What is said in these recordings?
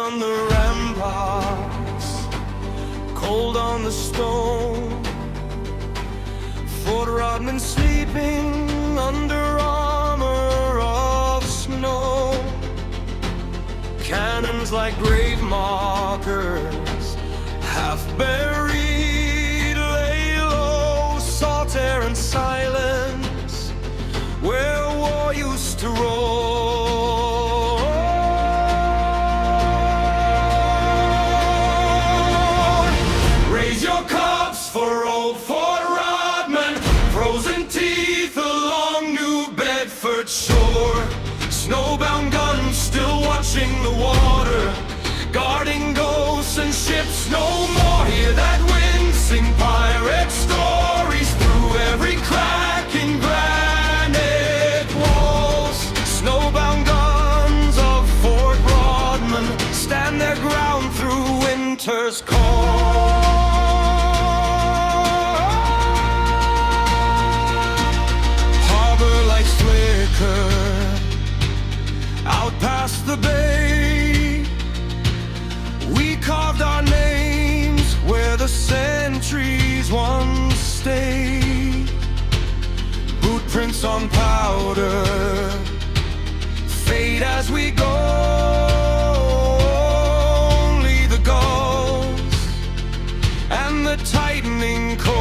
on the ramparts, cold on the stone. Fort Rodman sleeping under armor of snow. Cannons like grave markers, half buried, lay low. Salt air and silence, where war used to roll. Raise your cups for old Fort Rodman, frozen teeth along New Bedford shore. Snowbound guns still watching the water, guarding ghosts and ships no more. Hear that wind sing pirate stories through every crack in granite walls. Snowbound guns of Fort Rodman stand their ground through winter's call. Harbor lights flicker out past the bay. We carved our names where the centuries once stayed. Boot prints on powder fade as we go. Only the gulls and the tightening cord.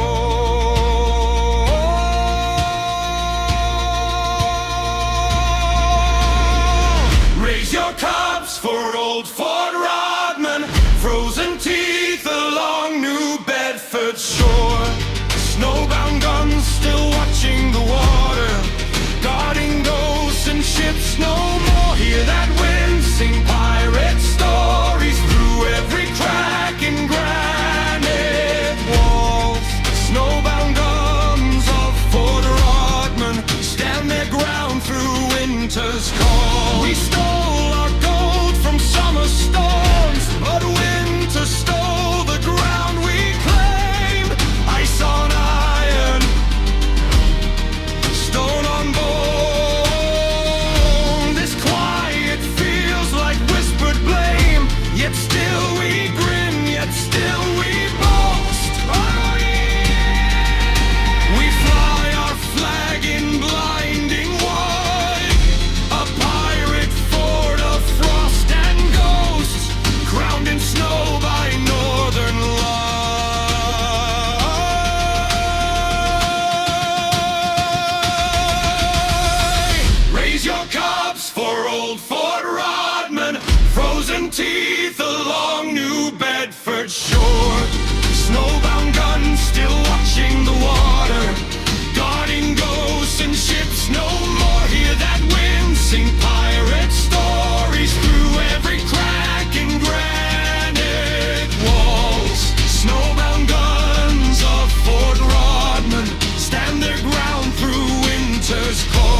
Raise your cups for old Fort Rodman, frozen teeth along New Bedford shore. Snowbound guns still watching the water, guarding ghosts and ships no more. Hear that wind sing pirate stories through every crack in granite walls. Snowbound guns of Fort Rodman stand their ground through winter's call. We stole our gold from summer storms, but winter stole the ground we claimed. Ice on iron, stone on bone. This quiet feels like whispered blame, yet still we grin, yet still we boast. We fly our flag in blinding white, a pirate fort of frost and ghosts, crowned in snow by northern light. Raise your cups for old Fort Rodman, frozen teeth along New Bedford shore. Snowbound guns still watching the water, guarding ghosts and ships no more. Hear that wind sing pirate stories through every crack in granite walls. Snowbound guns of Fort Rodman stand their ground through winter's call.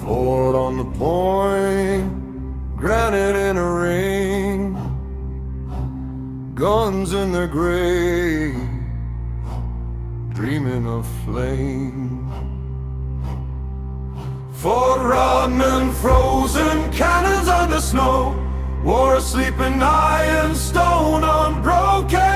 Fort on the point, granite in a ring, guns in their grave, dreaming of flame. Fort Rodman, frozen cannons under snow, war asleep in iron, stone unbroken.